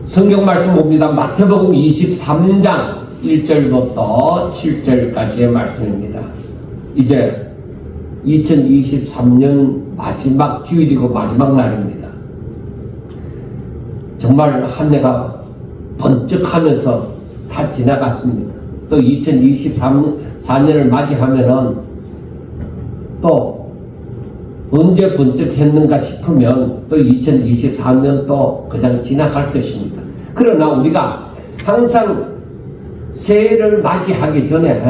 성경 말씀 봅니다. 마태복음 23장 1절부터 7절까지의 말씀입니다. 이제 2023년 마지막 주일이고 마지막 날입니다. 정말 한 해가 번쩍하면서 다 지나갔습니다. 또 2023년을 맞이하면은 또 언제 번쩍했는가 싶으면 또 2024년 또 그냥 지나갈 것입니다. 그러나 우리가 항상 새해를 맞이하기 전에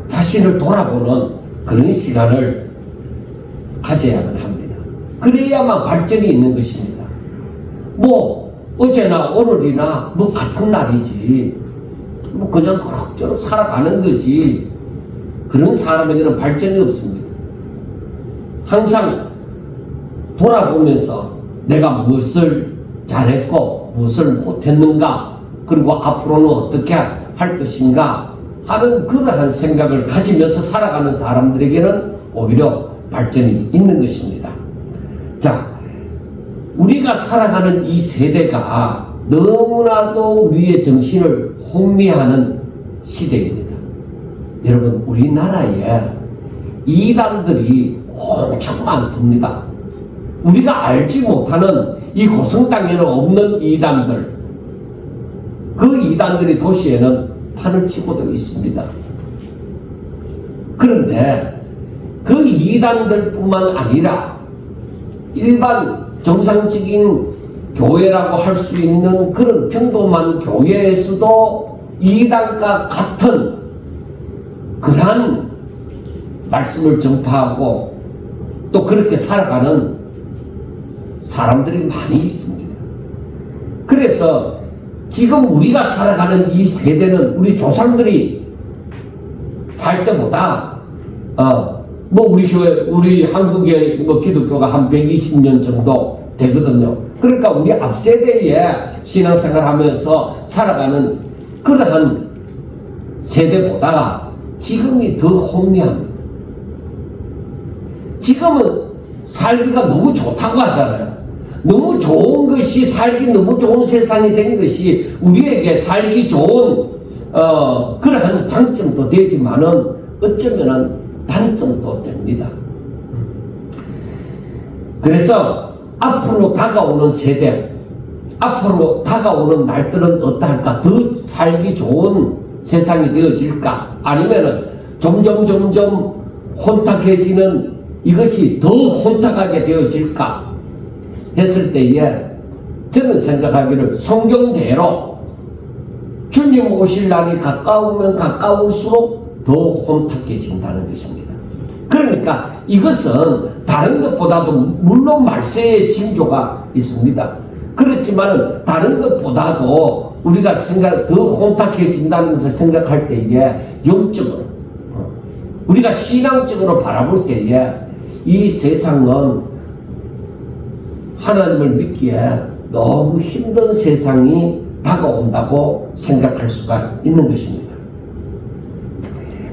자신을 돌아보는 그런 시간을 가져야만 합니다. 그래야만 발전이 있는 것입니다. 뭐 어제나 오늘이나 뭐 같은 날이지 뭐 그냥 그럭저럭 살아가는 거지 그런 사람에게는 발전이 없습니다. 항상 돌아보면서 내가 무엇을 잘했고 무엇을 못했는가 그리고 앞으로는 어떻게 할 것인가 하는 그러한 생각을 가지면서 살아가는 사람들에게는 오히려 발전이 있는 것입니다. 자, 우리가 살아가는 이 세대가 너무나도 우리의 정신을 혼미하는 시대입니다. 여러분, 우리나라에 이단들이 엄청 많습니다. 우리가 알지 못하는 이 고성 땅에는 없는 이단들, 그 이단들이 도시에는 판을 치고도 있습니다. 그런데 그 이단들뿐만 아니라 일반 정상적인 교회라고 할 수 있는 그런 평범한 교회에서도 이단과 같은 그러한 말씀을 전파하고 또 그렇게 살아가는 사람들이 많이 있습니다. 그래서 지금 우리가 살아가는 이 세대는 우리 조상들이 살 때보다 뭐 우리 교회, 우리 한국의 뭐 기독교가 한 120년 정도 되거든요. 그러니까 우리 앞세대에 신앙생활하면서 살아가는 그러한 세대보다 지금이 더 혼미합니다. 지금은 살기가 너무 좋다고 하잖아요. 너무 좋은 것이 살기 너무 좋은 세상이 된 것이 우리에게 살기 좋은 그러한 장점도 되지만은 어쩌면은 단점도 됩니다. 그래서 앞으로 다가오는 세대, 앞으로 다가오는 날들은 어떨까? 더 살기 좋은 세상이 되어질까? 아니면은 점점 혼탁해지는 이것이 더 혼탁하게 되어질까? 했을 때에 저는 생각하기를 성경대로 주님 오실 날이 가까우면 가까울수록 더 혼탁해진다는 것입니다. 그러니까 이것은 다른 것보다도 물론 말세의 징조가 있습니다. 그렇지만 다른 것보다도 우리가 더 혼탁해진다는 것을 생각할 때에 영적으로 우리가 신앙적으로 바라볼 때에 이 세상은 하나님을 믿기에 너무 힘든 세상이 다가온다고 생각할 수가 있는 것입니다.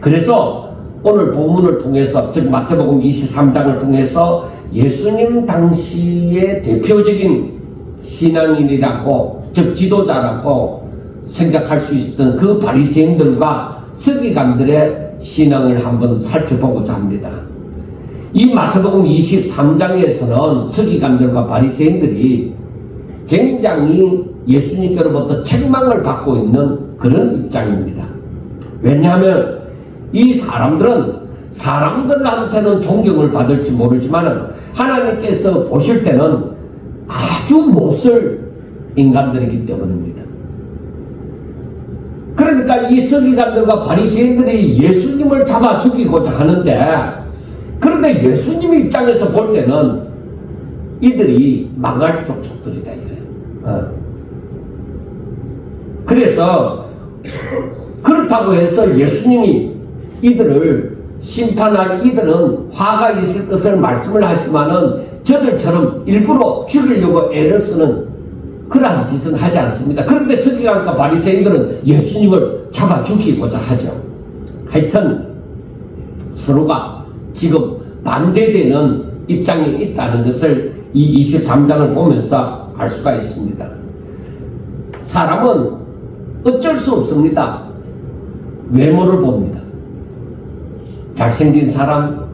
그래서 오늘 본문을 통해서 즉 마태복음 23장을 통해서 예수님 당시의 대표적인 신앙인이라고 즉 지도자라고 생각할 수 있었던 그 바리새인들과 서기관들의 신앙을 한번 살펴보고자 합니다. 이 마태복음 23장에서는 서기관들과 바리새인들이 굉장히 예수님께로부터 책망을 받고 있는 그런 입장입니다. 왜냐하면 이 사람들한테는 존경을 받을지 모르지만 하나님께서 보실 때는 아주 못쓸 인간들이기 때문입니다. 그러니까 이 서기관들과 바리새인들이 예수님을 잡아 죽이고자 하는데 그런데 예수님 입장에서 볼 때는 이들이 망할 족속들이다 이거예요. 그래서 그렇다고 해서 예수님이 이들을 심판할 이들은 화가 있을 것을 말씀을 하지만은 저들처럼 일부러 죽이려고 애를 쓰는 그러한 짓은 하지 않습니다. 그런데 서기관과 바리새인들은 예수님을 잡아 죽이고자 하죠. 하여튼 서로가 지금 반대되는 입장이 있다는 것을 이 23장을 보면서 알 수가 있습니다. 사람은 어쩔 수 없습니다. 외모를 봅니다. 잘생긴 사람,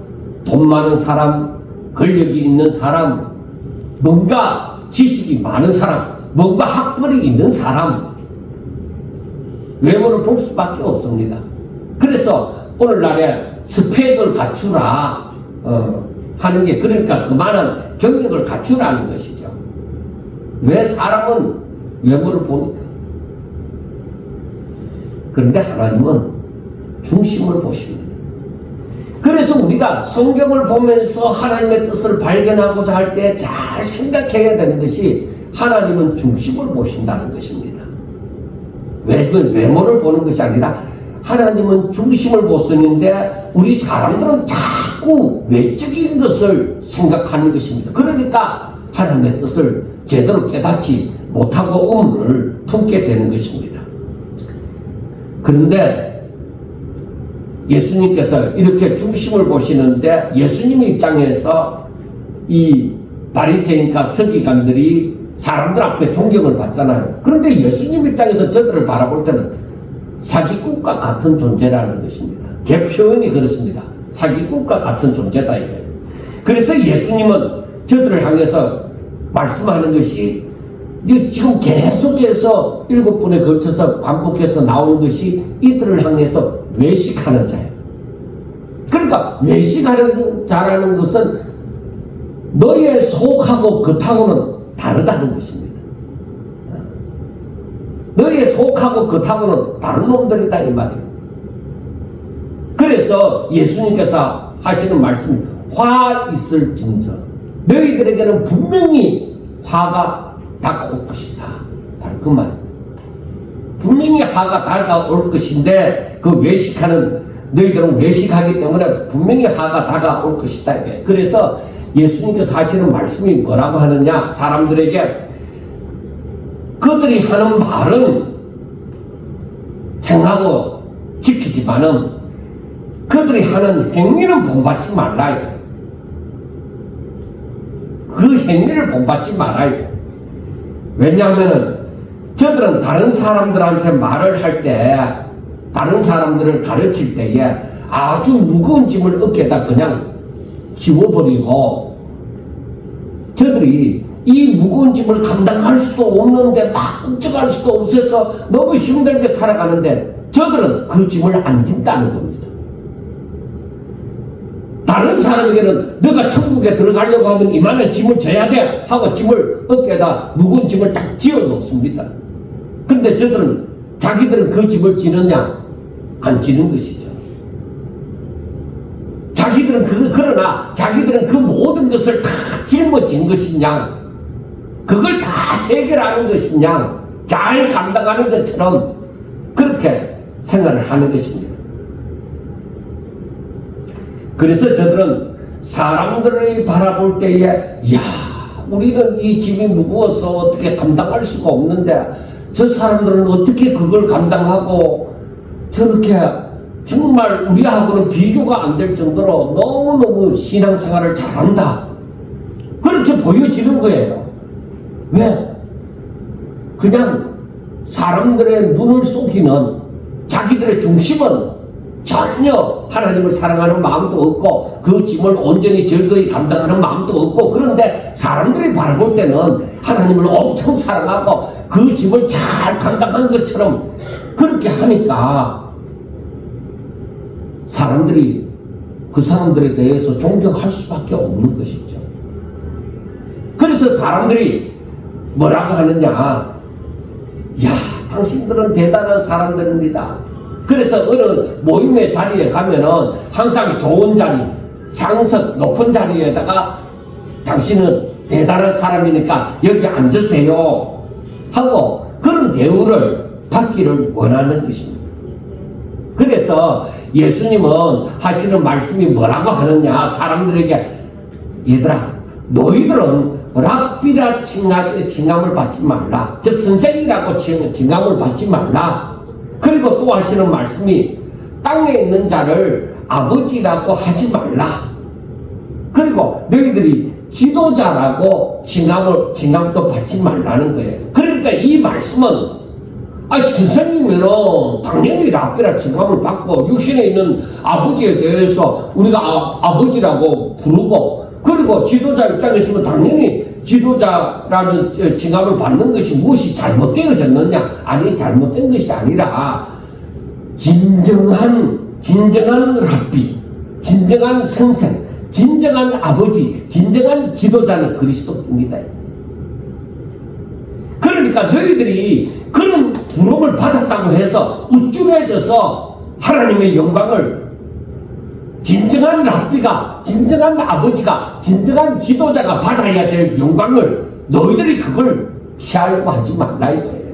돈 많은 사람, 권력이 있는 사람, 뭔가 지식이 많은 사람, 뭔가 학벌이 있는 사람, 외모를 볼 수밖에 없습니다. 그래서 오늘날에 스펙을 갖추라 하는 게, 그러니까 그만한 경력을 갖추라는 것이죠. 왜 사람은 외모를 보니까. 그런데 하나님은 중심을 보십니다. 그래서 우리가 성경을 보면서 하나님의 뜻을 발견하고자 할 때 잘 생각해야 되는 것이, 하나님은 중심을 보신다는 것입니다. 외모를 보는 것이 아니라 하나님은 중심을 보시는데, 우리 사람들은 자꾸 외적인 것을 생각하는 것입니다. 그러니까 하나님의 뜻을 제대로 깨닫지 못하고 의문을 품게 되는 것입니다. 그런데 예수님께서 이렇게 중심을 보시는데, 예수님 입장에서 이 바리새인과 서기관들이 사람들 앞에 존경을 받잖아요. 그런데 예수님 입장에서 저들을 바라볼 때는 사기꾼과 같은 존재라는 것입니다. 제 표현이 그렇습니다. 사기꾼과 같은 존재다 이거예요. 그래서 예수님은 저들을 향해서 말씀하는 것이, 지금 계속해서 7번에 걸쳐서 반복해서 나오는 것이 이들을 향해서 외식하는 자예요. 그러니까 외식하는 자라는 것은 너의 속하고 겉하고는 다르다는 것입니다. 너의 속하고 겉하고는 다른 놈들이다 이 말이에요. 그래서 예수님께서 하시는 말씀이, 화 있을진저 너희들에게는 분명히 화가 다가올 것이다. 바로 그 말입니다. 분명히 화가 다가올 것인데, 그 외식하는, 너희들은 외식하기 때문에 분명히 화가 다가올 것이다. 그래서 예수님께서 하시는 말씀이 뭐라고 하느냐, 사람들에게 그들이 하는 말은 행하고 지키지만은 그들이 하는 행위는 본받지 말라. 그 행위를 본받지 말아요. 왜냐하면 저들은 다른 사람들한테 말을 할 때, 다른 사람들을 가르칠 때에 아주 무거운 짐을 어깨에다 그냥 지워버리고, 저들이 이 무거운 짐을 감당할 수도 없는데, 막 꾹져갈 수도 없어서 너무 힘들게 살아가는데, 저들은 그 짐을 안 진다는 겁니다. 다른 사람에게는 너가 천국에 들어가려고 하면 이만한 짐을 져야 돼 하고 짐을 어깨에다 무거운 짐을 딱 지어 놓습니다. 근데 저들은, 자기들은 그 짐을 지느냐? 안 지는 것이죠. 그러나 자기들은 그 모든 것을 다 짊어진 것이냐, 그걸 다 해결하는 것이냐, 잘 감당하는 것처럼 그렇게 생각을 하는 것입니다. 그래서 저들은 사람들을 바라볼 때에, 야, 우리는 이 짐이 무거워서 어떻게 감당할 수가 없는데, 저 사람들은 어떻게 그걸 감당하고 저렇게 정말 우리하고는 비교가 안 될 정도로 너무너무 신앙생활을 잘한다, 그렇게 보여지는 거예요. 왜? 그냥 사람들의 눈을 속이는, 자기들의 중심은 전혀 하나님을 사랑하는 마음도 없고 그 짐을 온전히 즐거이 감당하는 마음도 없고, 그런데 사람들이 바라볼 때는 하나님을 엄청 사랑하고 그 짐을 잘 감당한 것처럼 그렇게 하니까 사람들이 그 사람들에 대해서 존경할 수밖에 없는 것이죠. 그래서 사람들이 뭐라고 하느냐, 야, 당신들은 대단한 사람들입니다. 그래서 어느 모임의 자리에 가면은 항상 좋은 자리, 상석 높은 자리에다가 당신은 대단한 사람이니까 여기 앉으세요 하고 그런 대우를 받기를 원하는 것입니다. 그래서 예수님은 하시는 말씀이 뭐라고 하느냐, 사람들에게, 얘들아, 너희들은 랍비라 칭함을 받지 말라, 즉 선생이라고 칭함을 받지 말라. 그리고 또 하시는 말씀이, 땅에 있는 자를 아버지라고 하지 말라. 그리고 너희들이 지도자라고 칭함도 받지 말라는 거예요. 그러니까 이 말씀 말씀은 선생님이면 당연히 랍비라 칭함을 받고 육신에 있는 아버지에 대해서 우리가 아버지라고 부르고, 그리고 지도자 입장에 있으면 당연히 지도자라는 칭함을 받는 것이 무엇이 잘못되어졌느냐? 아니, 잘못된 것이 아니라 진정한 랍비, 진정한 선생, 진정한 아버지, 진정한 지도자는 그리스도입니다. 그러니까 너희들이 그런 부름을 받았다고 해서 우쭐해져서 하나님의 영광을, 진정한 랍비가, 진정한 아버지가, 진정한 지도자가 받아야 될 영광을 너희들이 그걸 취하려고 하지 말라 이거예요.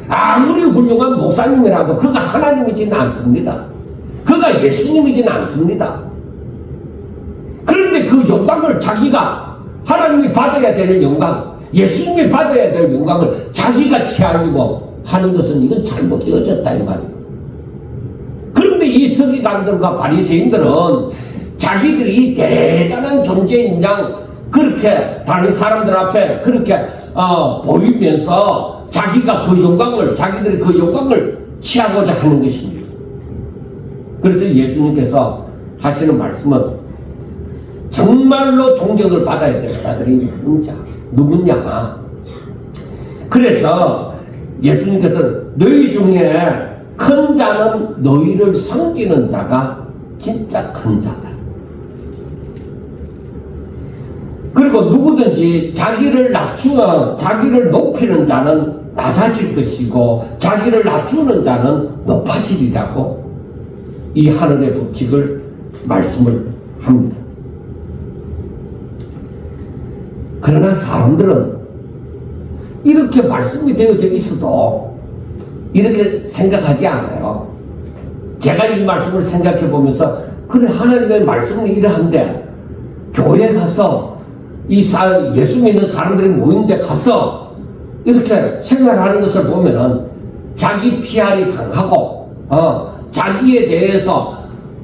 아무리 훌륭한 목사님이라도 그가 하나님이지는 않습니다. 그가 예수님이지는 않습니다. 그런데 그 영광을 자기가, 하나님이 받아야 되는 영광, 예수님이 받아야 될 영광을 자기가 취하려고 하는 것은 이건 잘못되어졌다 이 말이에요. 그런데 이 서기관들과 바리새인들은 자기들이 대단한 존재인 양 그렇게 다른 사람들 앞에 그렇게 보이면서 자기가 그 영광을, 자기들이 그 영광을 취하고자 하는 것입니다. 그래서 예수님께서 하시는 말씀은 정말로 존경을 받아야 될 자들이 누구냐? 그래서 예수님께서 너희 중에 큰 자는 너희를 섬기는 자가 진짜 큰 자다. 그리고 누구든지 자기를 높이는 자는 낮아질 것이고 자기를 낮추는 자는 높아지리라고 이 하늘의 법칙을 말씀을 합니다. 그러나 사람들은 이렇게 말씀이 되어져 있어도 이렇게 생각하지 않아요. 제가 이 말씀을 생각해 보면서 그래, 하나님의 말씀은 이러한데 교회 가서 예수 믿는 사람들이 모인 데 가서 이렇게 생활하는 것을 보면은 자기 PR이 강하고 자기에 대해서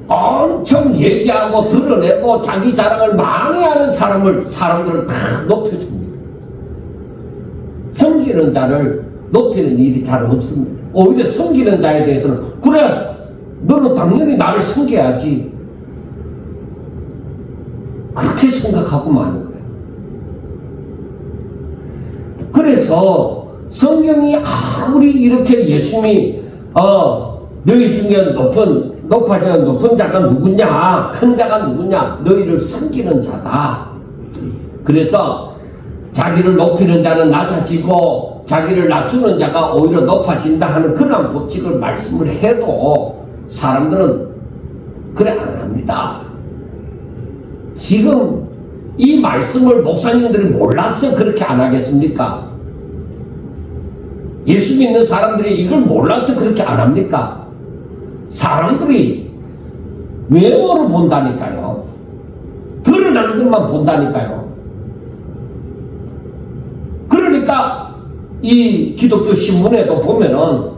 엄청 얘기하고 드러내고 자기 자랑을 많이 하는 사람들을 다 높여줍니다. 섬기는 자를 높이는 일이 잘 없습니다. 오히려 섬기는 자에 대해서는 그래, 너는 당연히 나를 섬겨야지, 그렇게 생각하고 마는 거예요. 그래서 성경이 아무리 이렇게 예수님이 너희 중에 높은 자가 누구냐, 큰 자가 누구냐, 너희를 섬기는 자다. 그래서 자기를 높이는 자는 낮아지고 자기를 낮추는 자가 오히려 높아진다 하는 그런 법칙을 말씀을 해도 사람들은 그래 안 합니다. 지금 이 말씀을 목사님들이 몰라서 그렇게 안 하겠습니까? 예수 믿는 사람들이 이걸 몰라서 그렇게 안 합니까? 사람들이 외모를 본다니까요. 드러나는 것만 본다니까요. 그러니까 이 기독교 신문에도 보면은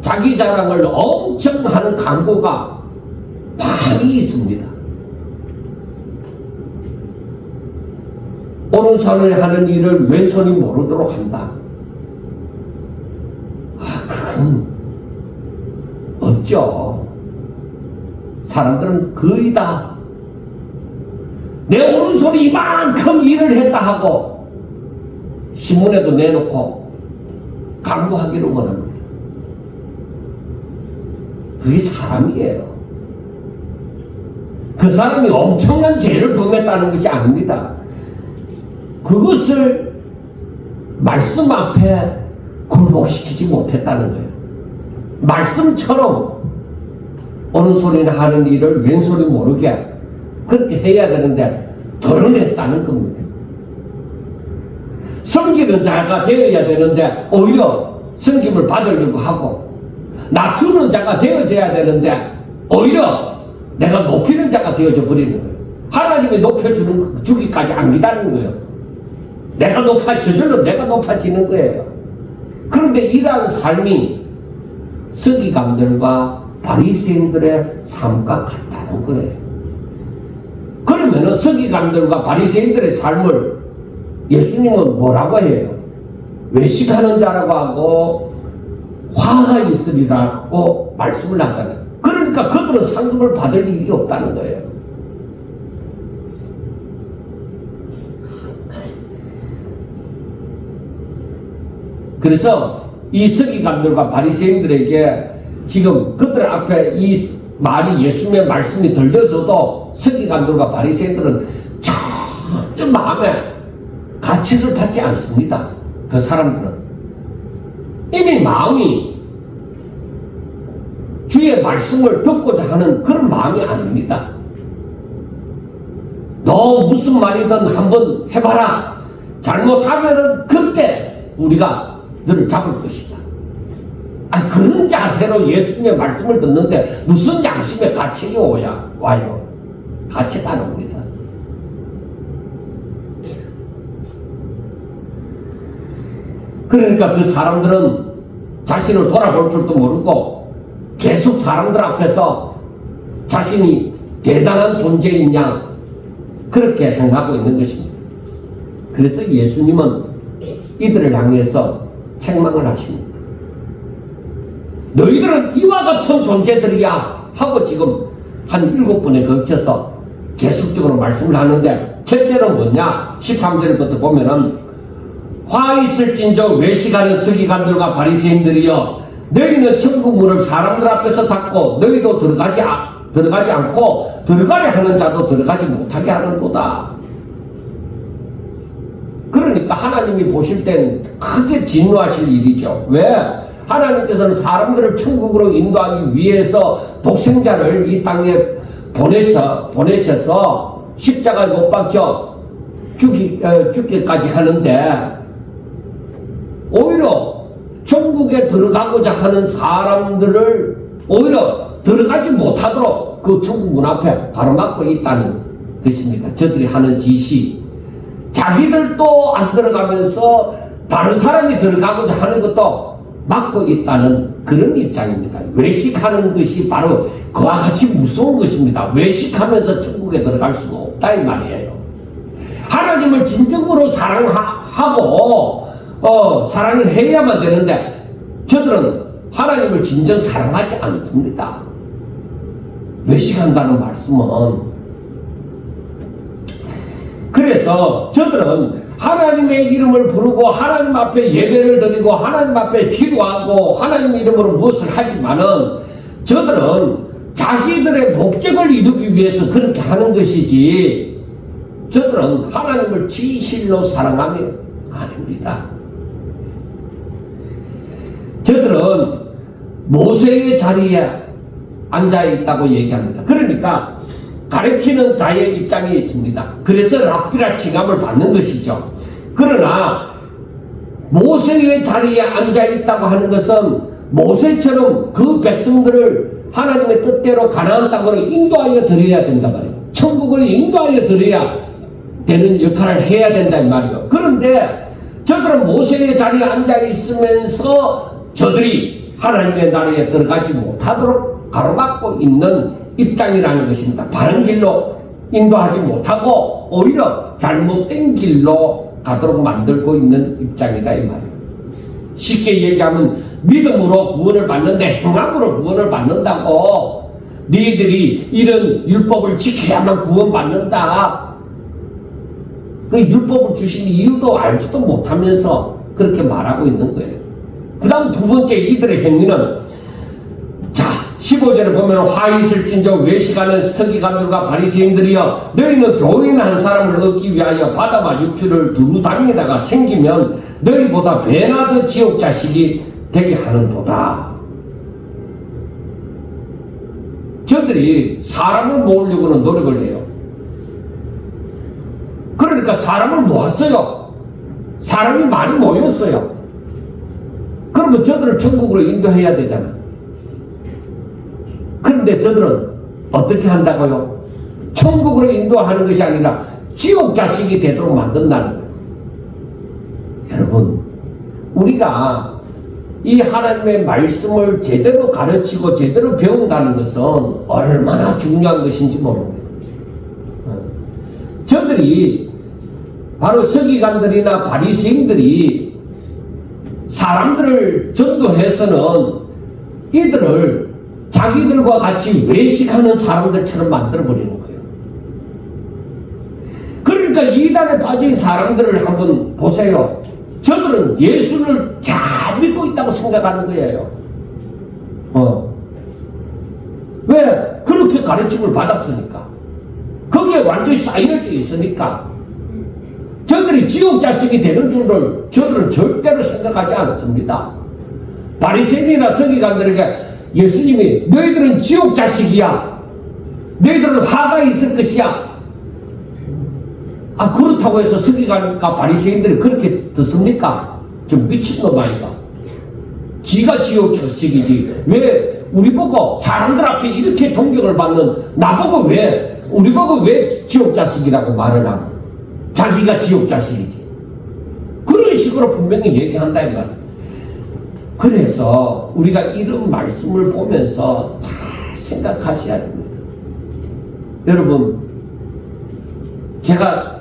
자기 자랑을 엄청 하는 광고가 많이 있습니다. 오른손이 하는 일을 왼손이 모르도록 한다. 그건 없죠. 사람들은 거의 다 내 오른손이 이만큼 일을 했다 하고 신문에도 내놓고 광고하기를 원합니다. 그게 사람이에요. 그 사람이 엄청난 죄를 범했다는 것이 아닙니다. 그것을 말씀 앞에 굴복시키지 못했다는 거예요. 말씀처럼 오른손이나 하는 일을 왼손이 모르게 그렇게 해야 되는데 드러냈다는 겁니다. 섬기는 자가 되어야 되는데 오히려 섬김을 받으려고 하고, 낮추는 자가 되어져야 되는데 오히려 내가 높이는 자가 되어져 버리는 거예요. 하나님이 높여주기까지 안 기다리는 거예요. 저절로 내가 높아지는 거예요. 그런데 이러한 삶이 서기관들과 바리새인들의 삶과 같다는 거예요. 그러면은 서기관들과 바리새인들의 삶을 예수님은 뭐라고 해요? 외식하는 자라고 하고 화가 있으리라고 말씀을 하잖아요. 그러니까 그들은 상급을 받을 일이 없다는 거예요. 그래서 이 서기관들과 바리새인들에게 지금 그들 앞에 이 말이 예수님의 말씀이 들려줘도 서기관들과 바리새인들은 전혀 마음에 가책을 받지 않습니다. 그 사람들은 이미 마음이 주의 말씀을 듣고자 하는 그런 마음이 아닙니다. 너 무슨 말이든 한번 해봐라. 잘못하면은 그때 우리가 너를 잡을 것이다. 그런 자세로 예수님의 말씀을 듣는데 무슨 양심의 가책이 와요? 가책 안 옵니다. 그러니까 그 사람들은 자신을 돌아볼 줄도 모르고 계속 사람들 앞에서 자신이 대단한 존재인 양 그렇게 행하고 있는 것입니다. 그래서 예수님은 이들을 향해서 책망을 하십니다. 너희들은 이와 같은 존재들이야 하고 지금 한 7번에 걸쳐서 계속적으로 말씀을 하는데, 첫째는 뭐냐? 13절부터 보면은 화 있을진저 외식하는 서기관들과 바리새인들이여, 너희는 천국 문을 사람들 앞에서 닫고 너희도 들어가지 않고 들어가려 하는 자도 들어가지 못하게 하는도다. 그러니까 하나님이 보실 땐 크게 진노하실 일이죠. 왜? 하나님께서는 사람들을 천국으로 인도하기 위해서 독생자를 이 땅에 보내셔서 십자가에 못 박혀 죽기까지 하는데, 오히려 천국에 들어가고자 하는 사람들을 오히려 들어가지 못하도록 그 천국 문 앞에 가로막고 있다는 것입니다. 저들이 하는 짓이 자기들도 안 들어가면서 다른 사람이 들어가고자 하는 것도 막고 있다는 그런 입장입니다. 외식하는 것이 바로 그와 같이 무서운 것입니다. 외식하면서 천국에 들어갈 수가 없다 이 말이에요. 하나님을 진정으로 사랑하고 사랑을 해야만 되는데 저들은 하나님을 진정 사랑하지 않습니다. 외식한다는 말씀은, 그래서 저들은 하나님의 이름을 부르고 하나님 앞에 예배를 드리고 하나님 앞에 기도하고 하나님 이름으로 무엇을 하지만은 저들은 자기들의 목적을 이루기 위해서 그렇게 하는 것이지, 저들은 하나님을 진실로 사랑하면 아닙니다. 저들은 모세의 자리에 앉아있다고 얘기합니다. 그러니까 가르치는 자의 입장에 있습니다. 그래서 랍비라 칭함을 받는 것이죠. 그러나 모세의 자리에 앉아있다고 하는 것은 모세처럼 그 백성들을 하나님의 뜻대로 가나안 땅으로 인도하여 드려야 된단 말이에요. 천국으로 인도하여 드려야 되는 역할을 해야 된다 이 말이에요. 그런데 저들은 모세의 자리에 앉아있으면서 저들이 하나님의 나라에 들어가지 못하도록 가로막고 있는 입장이라는 것입니다. 바른 길로 인도하지 못하고 오히려 잘못된 길로 가도록 만들고 있는 입장이다 이 말이에요. 쉽게 얘기하면 믿음으로 구원을 받는데 행함으로 구원을 받는다고, 너희들이 이런 율법을 지켜야만 구원받는다, 그 율법을 주신 이유도 알지도 못하면서 그렇게 말하고 있는 거예요. 그 다음 두 번째 이들의 행위는, 자 15절에 보면 화 있을진저 외식하는 서기관들과 바리새인들이여, 너희는 교인 한 사람을 얻기 위하여 바다와 육지를 두루 다니다가 생기면 너희보다 배나 더 지옥 자식이 되게 하는도다. 저들이 사람을 모으려고는 노력을 해요. 그러니까 사람을 모았어요. 사람이 많이 모였어요. 그러면 저들을 천국으로 인도해야 되잖아. 그런데 저들은 어떻게 한다고요? 천국으로 인도하는 것이 아니라 지옥 자식이 되도록 만든다는 거예요. 여러분, 우리가 이 하나님의 말씀을 제대로 가르치고 제대로 배운다는 것은 얼마나 중요한 것인지 모릅니다. 저들이 바로 서기관들이나 바리새인들이 사람들을 전도해서는 이들을 자기들과 같이 외식하는 사람들처럼 만들어버리는 거예요. 그러니까 이단에 빠진 사람들을 한번 보세요. 저들은 예수를 잘 믿고 있다고 생각하는 거예요. 왜? 그렇게 가르침을 받았으니까. 거기에 완전히 쌓여져 있으니까. 저들이 지옥 자식이 되는 줄을 저들은 절대로 생각하지 않습니다. 바리새인이나 서기관들에게 예수님이 너희들은 지옥 자식이야. 너희들은 화가 있을 것이야. 그렇다고 해서 서기관과 바리새인들이 그렇게 듣습니까? 좀 미친놈 아이가. 지가 지옥 자식이지. 왜 우리 보고 사람들 앞에 이렇게 존경을 받는 나보고 우리 보고 왜 지옥 자식이라고 말을 하고 자기가 지옥 자식이지. 그런 식으로 분명히 얘기한다 이 말이야. 그래서 우리가 이런 말씀을 보면서 잘 생각하셔야 됩니다. 여러분, 제가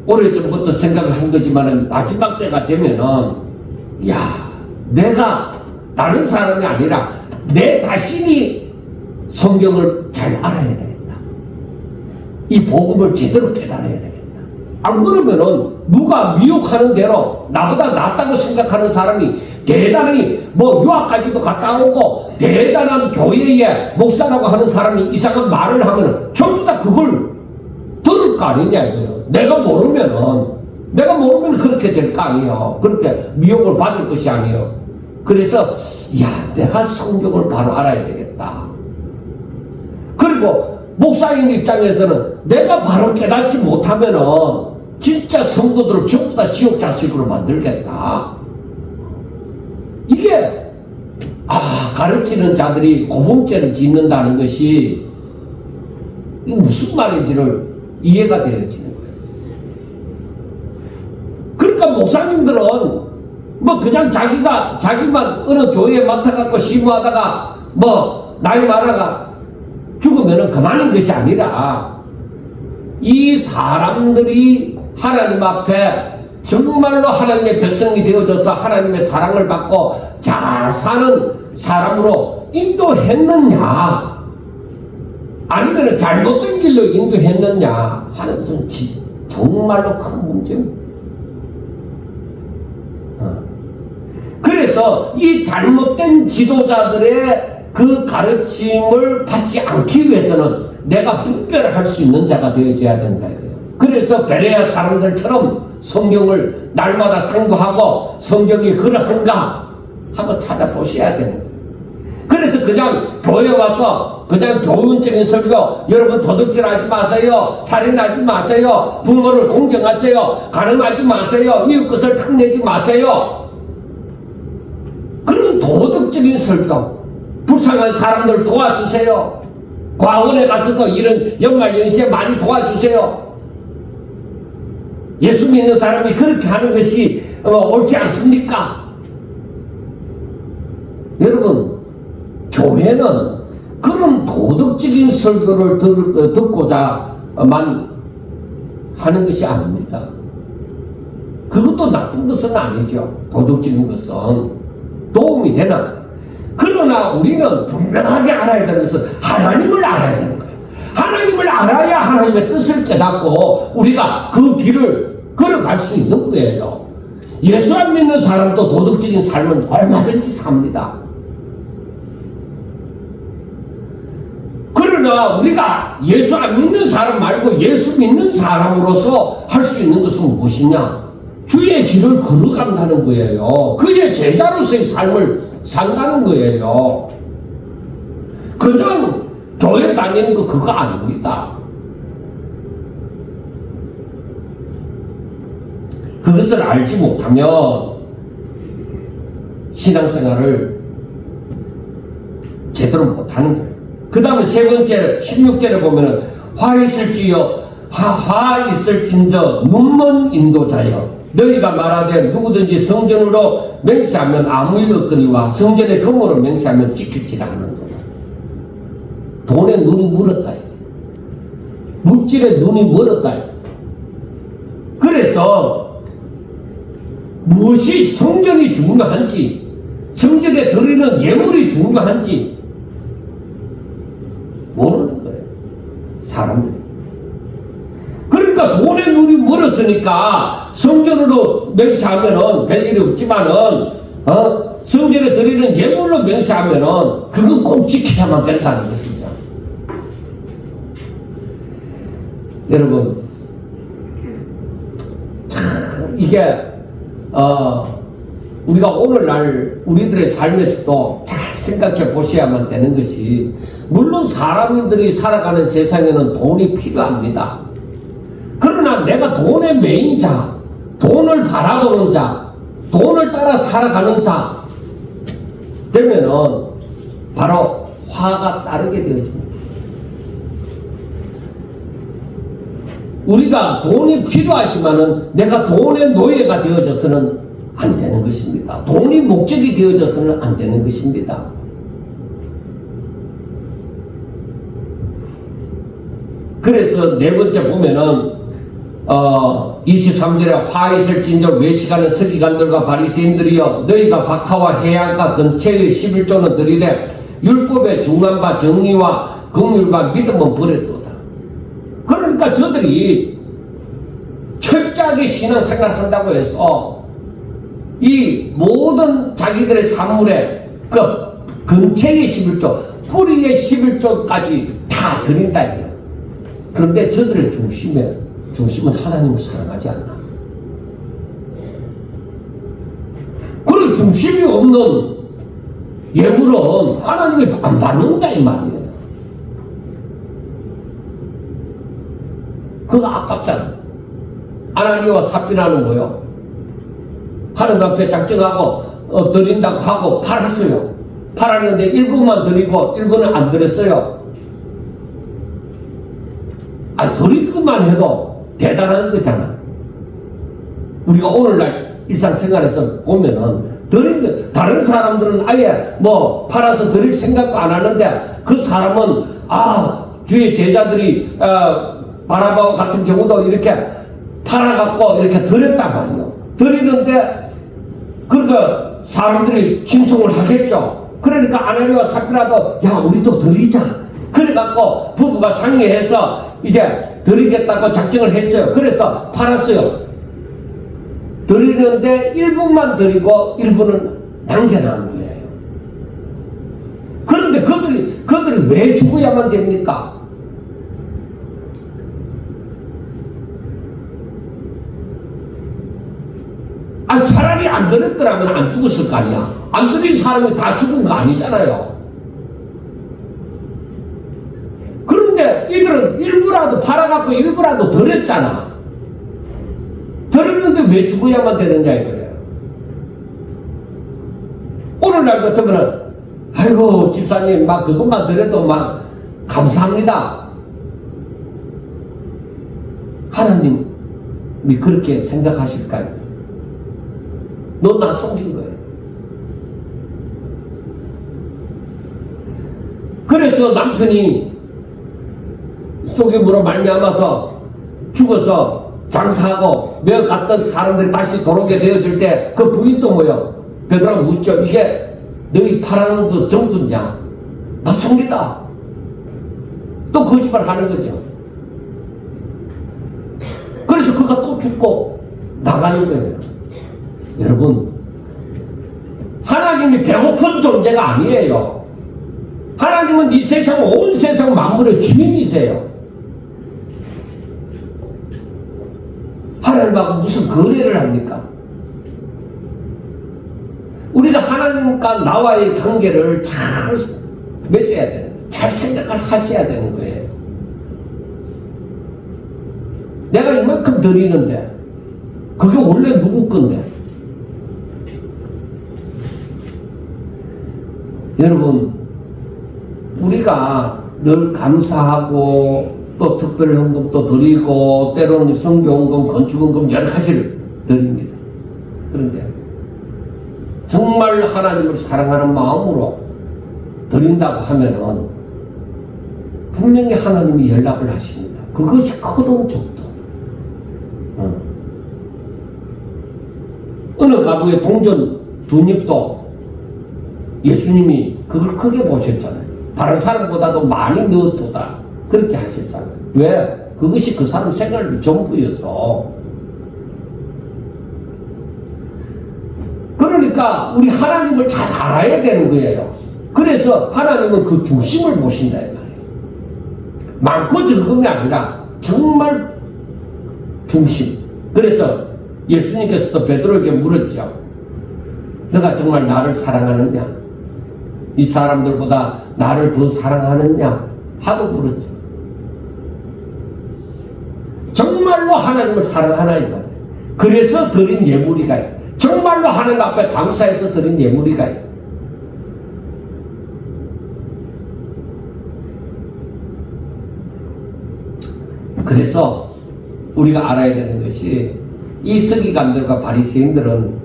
오래전부터 생각을 한 거지만 마지막 때가 되면은 내가 다른 사람이 아니라 내 자신이 성경을 잘 알아야 되겠다. 이 복음을 제대로 깨달아야 되겠다. 안 그러면은 누가 미혹하는 대로 나보다 낫다고 생각하는 사람이 대단히 유학까지도 갔다 오고 대단한 교회의 목사라고 하는 사람이 이상한 말을 하면은 전부 다 그걸 들을 거 아니냐 이거예요. 내가 모르면 그렇게 될 거 아니에요. 그렇게 미혹을 받을 것이 아니에요. 그래서 내가 성경을 바로 알아야 되겠다. 그리고 목사인 입장에서는 내가 바로 깨닫지 못하면은 진짜 성도들을 전부 다 지옥 자식으로 만들겠다. 이게 가르치는 자들이 고봉죄를 짓는다는 것이 무슨 말인지를 이해가 되어지는 거예요. 그러니까 목사님들은 그냥 자기만 어느 교회에 맡아갖고 심부하다가 나이 많아가 죽으면은 그만인 것이 아니라 이 사람들이 하나님 앞에 정말로 하나님의 백성이 되어져서 하나님의 사랑을 받고 잘 사는 사람으로 인도했느냐 아니면 잘못된 길로 인도했느냐 하는 것은 정말로 큰 문제입니다. 그래서 이 잘못된 지도자들의 그 가르침을 받지 않기 위해서는 내가 분별할 수 있는 자가 되어져야 된다. 그래서 베레아 사람들처럼 성경을 날마다 상고하고 성경이 그러한가 하고 찾아보셔야 됩니다. 그래서 그냥 교회 와서 그냥 교훈적인 설교, 여러분 도둑질하지 마세요, 살인하지 마세요, 부모를 공경하세요, 가늠하지 마세요, 이웃 것을 탐내지 마세요, 그런 도덕적인 설교, 불쌍한 사람들 도와주세요, 과원에 가서도 이런 연말연시에 많이 도와주세요. 예수 믿는 사람이 그렇게 하는 것이 옳지 않습니까? 여러분, 교회는 그런 도덕적인 설교를 듣고자만 하는 것이 아닙니다. 그것도 나쁜 것은 아니죠. 도덕적인 것은 도움이 되나. 그러나 우리는 분명하게 알아야 되는 것은 하나님을 알아야 되는 거예요. 하나님을 알아야 하나님의 뜻을 깨닫고 우리가 그 길을 걸어갈 수 있는 거예요. 예수 안 믿는 사람도 도덕적인 삶은 얼마든지 삽니다. 그러나 우리가 예수 안 믿는 사람 말고 예수 믿는 사람으로서 할 수 있는 것은 무엇이냐? 주의 길을 걸어간다는 거예요. 그의 제자로서의 삶을 산다는 거예요. 그냥 교회 다니는 거 그거 아닙니다. 그것을 알지 못하면 신앙생활을 제대로 못하는 거예요. 그 다음에 세 번째 16절에 보면은 화 있을진저 눈먼 인도자여 너희가 말하되 누구든지 성전으로 맹세하면 아무 일 없거니와 성전의 금으로 맹세하면 지킬지라 하는도다. 돈에 눈이 멀었다. 물질에 눈이 멀었다. 그래서 무엇이 성전이 중요한지, 성전에 드리는 예물이 중요한지 모르는 거예요, 사람들이. 그러니까 돈에 눈이 멀었으니까 성전으로 맹세하면은 별일이 없지만은 성전에 드리는 예물로 맹세하면은 그건 꼭 지켜야만 된다는 것이죠. 여러분, 참 이게 우리가 오늘날 우리들의 삶에서도 잘 생각해 보셔야만 되는 것이, 물론 사람들이 살아가는 세상에는 돈이 필요합니다. 그러나 내가 돈의 메인 자, 돈을 바라보는 자, 돈을 따라 살아가는 자 되면은 바로 화가 따르게 되어집니다. 우리가 돈이 필요하지만은 내가 돈의 노예가 되어져서는 안 되는 것입니다. 돈이 목적이 되어져서는 안 되는 것입니다. 그래서 네 번째 보면은 23절에 화 있을진저 외식하는 서기관들과 바리새인들이여, 너희가 박하와 해안가 근처의 11조는 들이되 율법의 중한 바 정의와 긍휼과 믿음은 버렸도다. 그러니까 저들이 철저하게 신앙생활을 한다고 해서 이 모든 자기들의 산물에 그 근처의 11조, 뿌리의 11조까지 다 드린다 이거야. 그런데 저들의 중심은 하나님을 사랑하지 않나. 그런 중심이 없는 예물은 하나님이 안 받는다 이 말이에요. 그거 아깝잖아. 아나니아와 삽비라는 거요, 하나님 앞에 작정하고 드린다고 하고 팔았어요. 팔았는데 일부만 드리고 일부는 안 드렸어요. 드리기만 해도 대단한 거잖아. 우리가 오늘날 일상생활에서 보면은 드린 거, 다른 사람들은 아예 뭐 팔아서 드릴 생각도 안 하는데 그 사람은 주의 제자들이 바나바와 같은 경우도 이렇게 팔아갖고 이렇게 드렸단 말이에요. 드리는데 그러니까 사람들이 칭송을 하겠죠. 그러니까 아나니아와 삽비라도 야 우리도 드리자. 그래갖고 부부가 상의해서 이제 드리겠다고 작정을 했어요. 그래서 팔았어요. 드리는데 일부만 드리고 일부는 남겨놓은 거예요. 그런데 그들이 왜 죽어야만 됩니까? 차라리 안 드렸더라면 안 죽었을 거 아니야. 안 드린 사람이 다 죽은 거 아니잖아요. 그런데 이들은 일부라도 팔아갖고 일부라도 드렸잖아. 드렸는데 왜 죽어야만 되느냐 이거예요. 오늘날 같으면은 아이고 집사님 막 그것만 드려도 막 감사합니다. 하나님이 그렇게 생각하실까요? 너 나 속인 거예요. 그래서 남편이 속임으로 말미암아서 죽어서 장사하고 며 갔던 사람들이 다시 돌아오게 되어질 때 그 부인도 뭐요? 베드로가 묻죠. 이게 너희 팔아놓은 그 전부냐? 나 속이다. 또 거짓말 하는 거죠. 그래서 그가 또 죽고 나가는 거예요. 여러분, 하나님이 배고픈 존재가 아니에요. 하나님은 이 세상, 온 세상 만물의 주인이세요. 하나님하고 무슨 거래를 합니까? 우리가 하나님과 나와의 관계를 잘 맺어야 되는, 잘 생각을 하셔야 되는 거예요. 내가 이만큼 드리는데 그게 원래 누구 건데? 여러분, 우리가 늘 감사하고 또 특별헌금도 드리고 때로는 성교헌금, 건축헌금 여러 가지를 드립니다. 그런데 정말 하나님을 사랑하는 마음으로 드린다고 하면은 분명히 하나님이 연락을 하십니다. 그것이 크든 적든 어느 나무의 동전 두 입도 예수님이 그걸 크게 보셨잖아요. 다른 사람보다도 많이 넣었다. 그렇게 하셨잖아요. 왜? 그것이 그 사람 생활의 전부였어. 그러니까 우리 하나님을 잘 알아야 되는 거예요. 그래서 하나님은 그 중심을 보신다 이 말이에요. 많고 적음이 아니라 정말 중심. 그래서 예수님께서도 베드로에게 물었죠. 너가 정말 나를 사랑하느냐? 이 사람들보다 나를 더 사랑하느냐? 하도 물었죠. 정말로 하나님을 사랑하나 이 말이에요. 그래서 드린 예물이가 있어요. 정말로 하나님 앞에 감사해서 드린 예물이가 있어요. 그래서 우리가 알아야 되는 것이 이 서기관들과 바리새인들은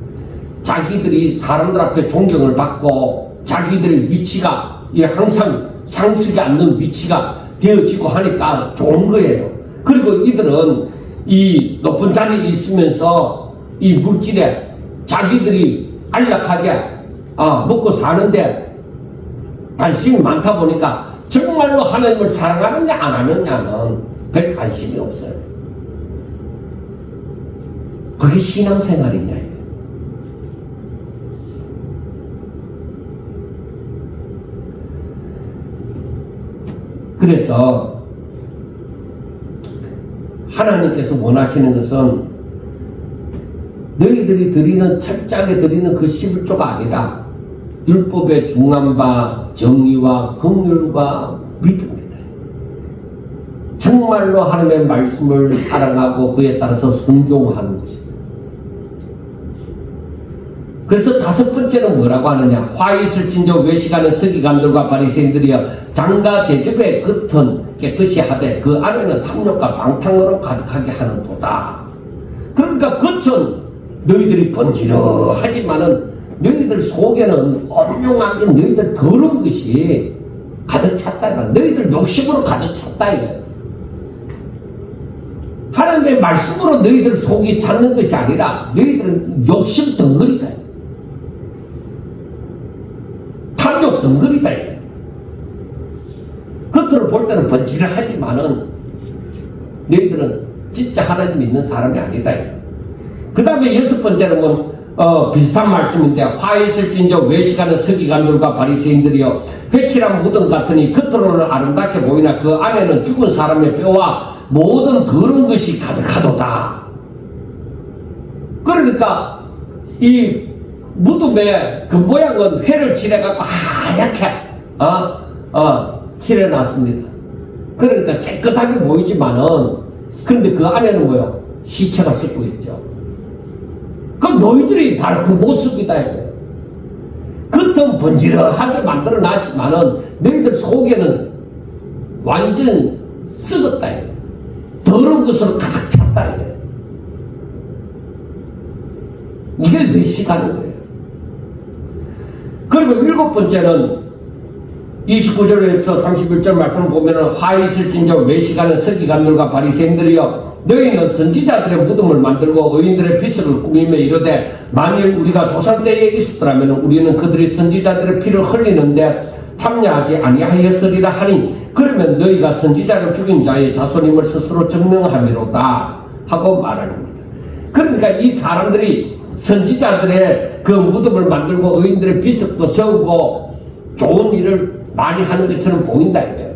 자기들이 사람들 앞에 존경을 받고 자기들의 위치가 항상 상식이 않는 위치가 되어지고 하니까 좋은 거예요. 그리고 이들은 이 높은 자리에 있으면서 이 물질에 자기들이 안락하게 먹고 사는데 관심이 많다 보니까 정말로 하나님을 사랑하느냐 안 하느냐는 별 관심이 없어요. 그게 신앙생활이냐. 그래서 하나님께서 원하시는 것은 너희들이 드리는 철저하게 드리는 그 11조가 아니라 율법에 중한 바 정의와 긍휼과 믿음이다. 정말로 하나님의 말씀을 사랑하고 그에 따라서 순종하는 것이다. 그래서 다섯 번째는 뭐라고 하느냐? 화 있을진저 외식하는 서기관들과 바리새인들이여 장과 대접의 겉은 깨끗이 하되 그 안에는 탐욕과 방탕으로 가득하게 하는 도다. 그러니까 겉은 너희들이 번지르하지만은 너희들 속에는 엄용하게 너희들 더러운 것이 가득 찼다. 너희들 욕심으로 가득 찼다. 하나님의 말씀으로 너희들 속이 찼는 것이 아니라 너희들은 욕심 덩어리다. 탐욕 덩어리다. 겉으로 볼 때는 번지르하지만은 너희들은 진짜 하나님 믿는 사람이 아니다. 그 다음에 여섯 번째는 비슷한 말씀인데 화 있을진저 외식하는 서기관들과 바리새인들이여 회칠한 무덤 같으니 겉으로는 아름답게 보이나 그 안에는 죽은 사람의 뼈와 모든 더러운 것이 가득하도다. 그러니까 이 무덤의 그 모양은 회를 칠해갖고 하얗게 칠해놨습니다. 그러니까 깨끗하게 보이지만은 그런데 그 안에는 뭐요? 시체가 썩고 있죠. 그럼 너희들이 바로 그 모습이다. 겉은 번지르하게 만들어놨지만은 너희들 속에는 완전 썩었다. 더러운 것으로 가득 찼다. 이게 외식하는 거예요. 그리고 일곱 번째는 29절에서 31절 말씀을 보면은 화 있을진저 외식하는 서기관들과 바리새인들이여 너희는 선지자들의 무덤을 만들고 의인들의 비석을 꾸미며 이르되 만일 우리가 조상 때에 있었더라면 우리는 그들이 선지자들의 피를 흘리는데 참여하지 아니하였으리라 하니 그러면 너희가 선지자를 죽인 자의 자손임을 스스로 증명함이로다 하고 말합니다. 그러니까 이 사람들이 선지자들의 그 무덤을 만들고 의인들의 비석도 세우고 좋은 일을 많이 하는 것처럼 보인다 이거예요.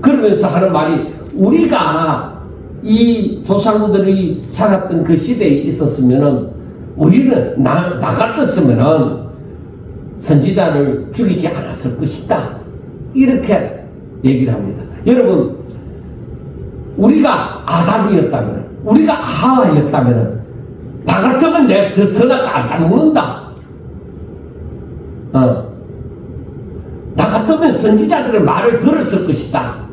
그러면서 하는 말이 우리가 이 조상들이 살았던 그 시대에 있었으면은 우리는 나 같았으면은 선지자를 죽이지 않았을 것이다. 이렇게 얘기를 합니다. 여러분, 우리가 아담이었다면, 우리가 하와였다면, 나 같으면 내 저 선악과 안 따먹는다. 나 같으면 선지자들의 말을 들었을 것이다.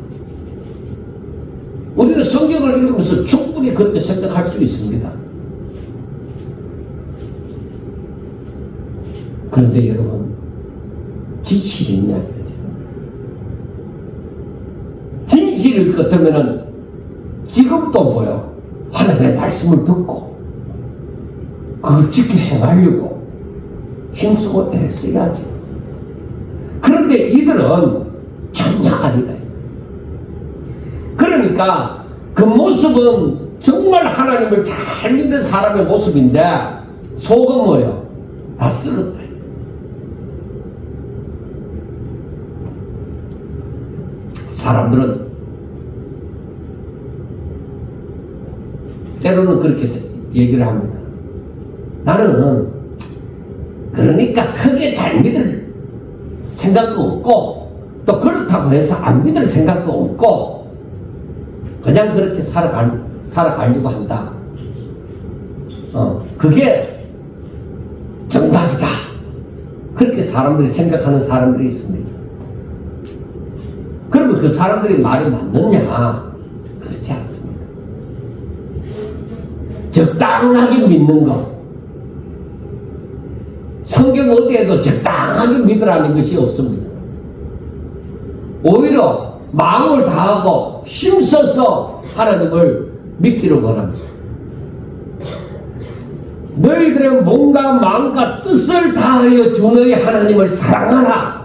우리는 성경을 읽으면서 충분히 그렇게 생각할 수 있습니다. 그런데 여러분, 진실이 있냐 이거죠. 진실일 것 같으면은 지금도 뭐요? 하나님의 말씀을 듣고 그걸 지켜 행하려고 힘쓰고 애써야지. 그런데 이들은 전혀 아니다. 그러니까 그 모습은 정말 하나님을 잘 믿는 사람의 모습인데 속은 뭐예요? 다 썩었다. 사람들은 때로는 그렇게 얘기를 합니다. 나는 그러니까 크게 잘 믿을 생각도 없고 또 그렇다고 해서 안 믿을 생각도 없고 그냥 그렇게 살아가려고 한다. 그게 정답이다. 그렇게 사람들이 생각하는 사람들이 있습니다. 그러면 그 사람들이 말이 맞느냐? 그렇지 않습니다. 적당하게 믿는 것. 성경 어디에도 적당하게 믿으라는 것이 없습니다. 오히려 마음을 다하고 힘써서 하나님을 믿기를 원합니다. 너희들의 몸과 마음과 뜻을 다하여 주 너희 하나님을 사랑하라.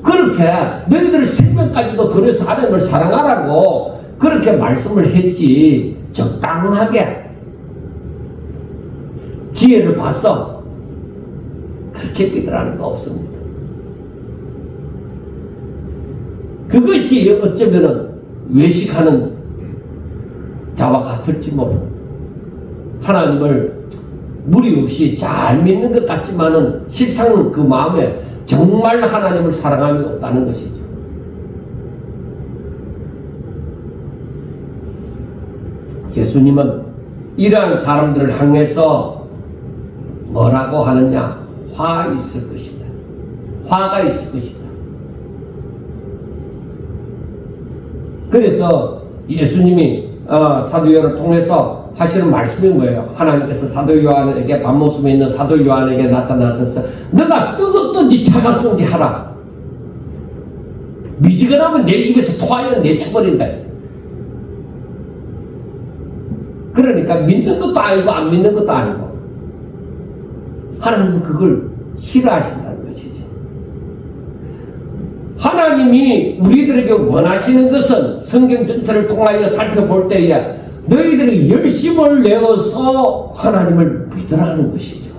그렇게 너희들 생명까지도 들여서 하나님을 사랑하라고 그렇게 말씀을 했지. 적당하게 기회를 봤어. 그렇게 믿으라는 거 없습니다. 그것이 어쩌면은 외식하는 자와 같을지 모릅니다. 하나님을 무리 없이 잘 믿는 것 같지만은 실상은 그 마음에 정말 하나님을 사랑함이 없다는 것이죠. 예수님은 이러한 사람들을 향해서 뭐라고 하느냐? 화 있을 것이다. 화가 있을 것이다. 그래서 예수님이 사도 요한을 통해서 하시는 말씀이 뭐예요? 하나님께서 사도 요한에게 밤모습에 있는 사도 요한에게 나타나셔서 너가 뜨겁든지 차갑든지 하라. 미지근하면 내 입에서 토하여 내쳐버린다. 그러니까 믿는 것도 아니고 안 믿는 것도 아니고 하나님은 그걸 싫어하신다는 것이죠. 하나님이 우리들에게 원하시는 것은 성경 전체를 통하여 살펴볼 때에 너희들이 열심을 내어서 하나님을 믿으라는 것이죠.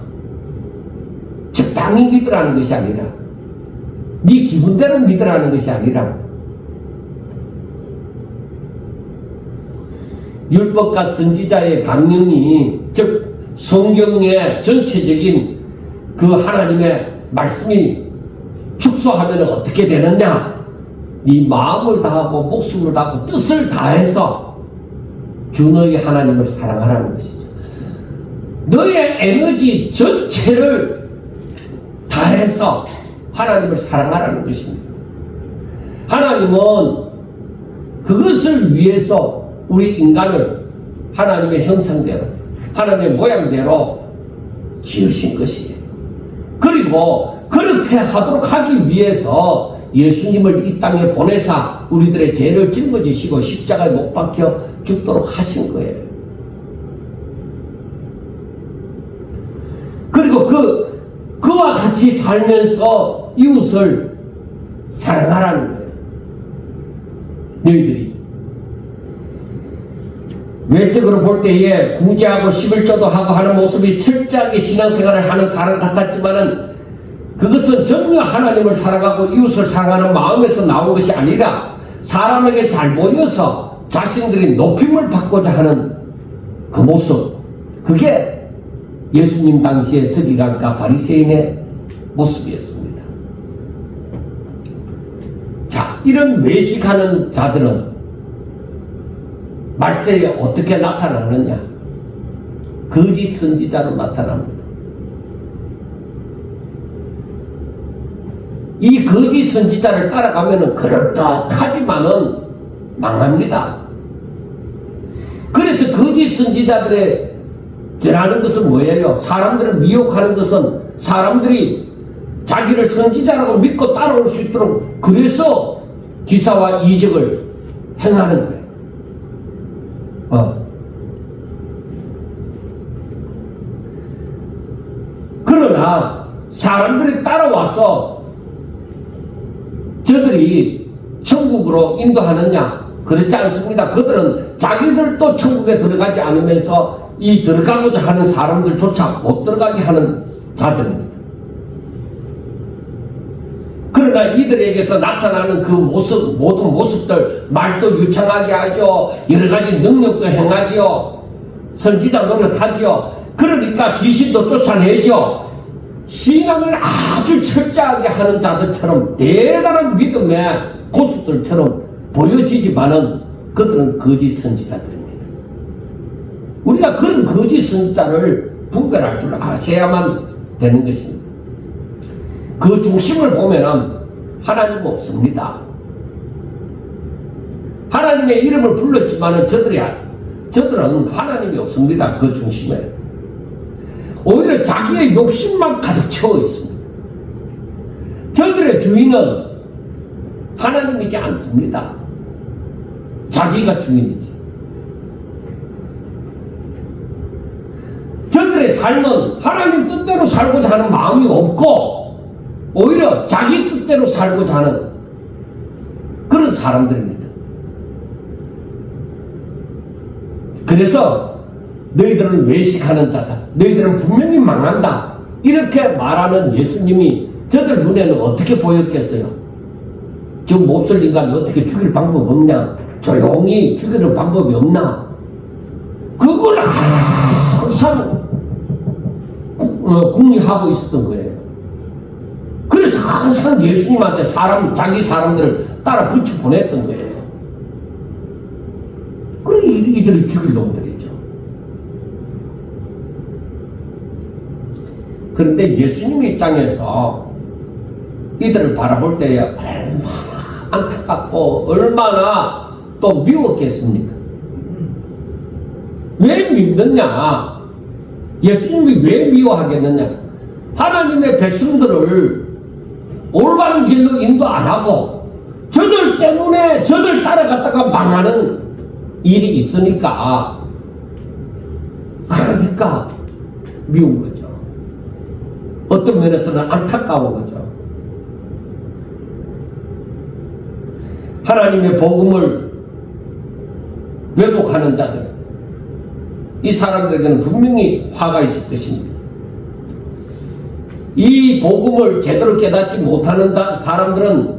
적당히 믿으라는 것이 아니라 네 기분대로 믿으라는 것이 아니라 율법과 선지자의 강령이 즉 성경의 전체적인 그 하나님의 말씀이 축소하면 어떻게 되느냐? 네 마음을 다하고 목숨을 다하고 뜻을 다해서 주 너희 하나님을 사랑하라는 것이죠. 너의 에너지 전체를 다해서 하나님을 사랑하라는 것입니다. 하나님은 그것을 위해서 우리 인간을 하나님의 형상대로 하나님의 모양대로 지으신 것이에요. 그리고 그렇게 하도록 하기 위해서 예수님을 이 땅에 보내사 우리들의 죄를 짊어지시고 십자가에 못 박혀 죽도록 하신 거예요. 그리고 그와 같이 살면서 이웃을 사랑하라는 거예요. 너희들이 외적으로 볼 때에 구제하고 11조도 하고 하는 모습이 철저하게 신앙생활을 하는 사람 같았지만은 그것은 전혀 하나님을 사랑하고 이웃을 사랑하는 마음에서 나온 것이 아니라 사람에게 잘 보여서 자신들이 높임을 받고자 하는 그 모습, 그게 예수님 당시의 서기관과 바리새인의 모습이었습니다. 자, 이런 외식하는 자들은 말세에 어떻게 나타나느냐? 거짓 선지자로 나타납니다. 이 거짓 선지자를 따라가면은 그럴듯하지만은 망합니다. 그래서 거짓 선지자들의 죄라는 것은 뭐예요? 사람들을 미혹하는 것은 사람들이 자기를 선지자라고 믿고 따라올 수 있도록 그래서 기사와 이적을 행하는 거예요. 그러나 사람들이 따라와서 저들이 천국으로 인도하느냐? 그렇지 않습니다. 그들은 자기들도 천국에 들어가지 않으면서 이 들어가고자 하는 사람들조차 못 들어가게 하는 자들입니다. 그러나 이들에게서 나타나는 그 모습, 모든 모습들, 말도 유창하게 하죠. 여러 가지 능력도 행하죠. 선지자 노릇하죠. 그러니까 귀신도 쫓아내죠. 신앙을 아주 철저하게 하는 자들처럼 대단한 믿음의 고수들처럼 보여지지만은 그들은 거짓 선지자들입니다. 우리가 그런 거짓 선지자를 분별할 줄 아셔야만 되는 것입니다. 그 중심을 보면은 하나님 없습니다. 하나님의 이름을 불렀지만은 저들은 하나님이 없습니다. 그 중심에. 오히려 자기의 욕심만 가득 채워 있습니다. 저들의 주인은 하나님이지 않습니다. 자기가 주인이지. 저들의 삶은 하나님 뜻대로 살고자 하는 마음이 없고 오히려 자기 뜻대로 살고자 하는 그런 사람들입니다. 그래서 너희들은 외식하는 자다. 너희들은 분명히 망한다. 이렇게 말하는 예수님이 저들 눈에는 어떻게 보였겠어요? 저 몹쓸 인간 어떻게 죽일 방법 없냐? 조용히 죽이는 방법이 없나? 그걸 항상 궁리하고 있었던 거예요. 그래서 항상 예수님한테 자기 사람들을 따라 붙여 보냈던 거예요. 그래 이들이 죽일 놈들이죠. 그런데 예수님 입장에서 이들을 바라볼 때에 얼마나 안타깝고 얼마나 또 미웠겠습니까? 왜 믿느냐? 예수님이 왜 미워하겠느냐? 하나님의 백성들을 올바른 길로 인도 안 하고 저들 때문에 저들 따라갔다가 망하는 일이 있으니까 그러니까 미운 거죠. 어떤 면에서는 안타까운 거죠. 하나님의 복음을 왜곡하는 자들, 이 사람들에게는 분명히 화가 있을 것입니다. 이 복음을 제대로 깨닫지 못하는 사람들은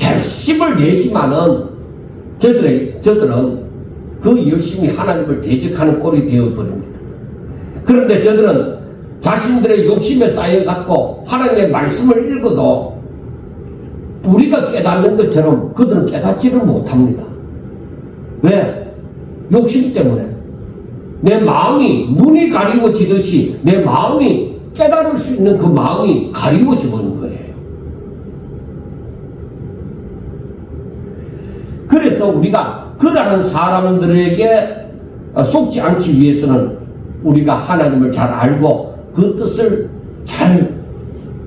열심을 내지만은 저들은 그 열심히 하나님을 대적하는 꼴이 되어버립니다. 그런데 저들은 자신들의 욕심에 쌓여갖고 하나님의 말씀을 읽어도 우리가 깨닫는 것처럼 그들은 깨닫지를 못합니다. 왜? 욕심 때문에. 내 마음이 눈이 가리워지듯이 내 마음이 깨달을 수 있는 그 마음이 가리워지는 거예요. 그래서 우리가 그러한 사람들에게 속지 않기 위해서는 우리가 하나님을 잘 알고 그 뜻을 잘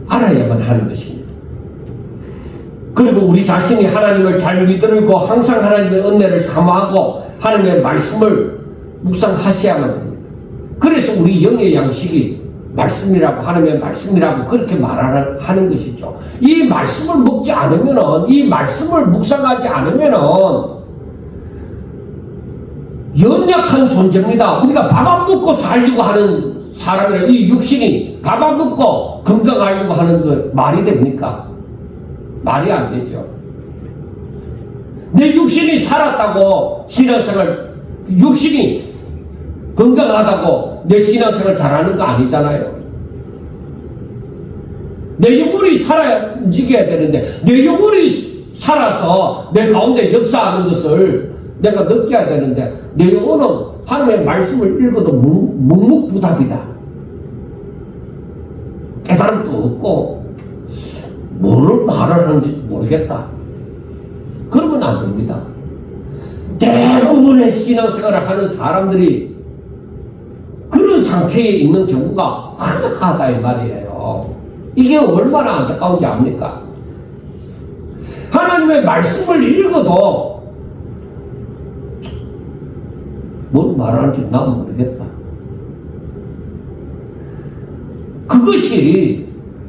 알아야만 하는 것입니다. 그리고 우리 자신이 하나님을 잘 믿들고 항상 하나님의 은혜를 사모하고 하나님의 말씀을 묵상하셔야만 됩니다. 그래서 우리 영의 양식이 말씀이라고 하나님의 말씀이라고 그렇게 말하는 것이죠. 이 말씀을 먹지 않으면은 이 말씀을 묵상하지 않으면은 연약한 존재입니다. 우리가 밥 안 먹고 살려고 하는 사람이라 이 육신이 밥 안 먹고 건강하려고 하는 거 말이 됩니까? 말이 안 되죠. 내 육신이 살았다고 신앙생활, 육신이 건강하다고 내 신앙생활 잘하는 거 아니잖아요. 내 영혼이 살아야 움직여야 되는데 내 영혼이 살아서 내 가운데 역사하는 것을 내가 느껴야 되는데 내 영혼은 하나님의 말씀을 읽어도 묵묵부답이다. 깨달음도 없고 뭘 말을 하는지 모르겠다. 그러면 안 됩니다. 대부분의 신앙생활을 하는 사람들이 그런 상태에 있는 경우가 흔하다 이 말이에요. 이게 얼마나 안타까운지 압니까? 하나님의 말씀을 읽어도 뭘 말하는지 난 모르겠다. 그것이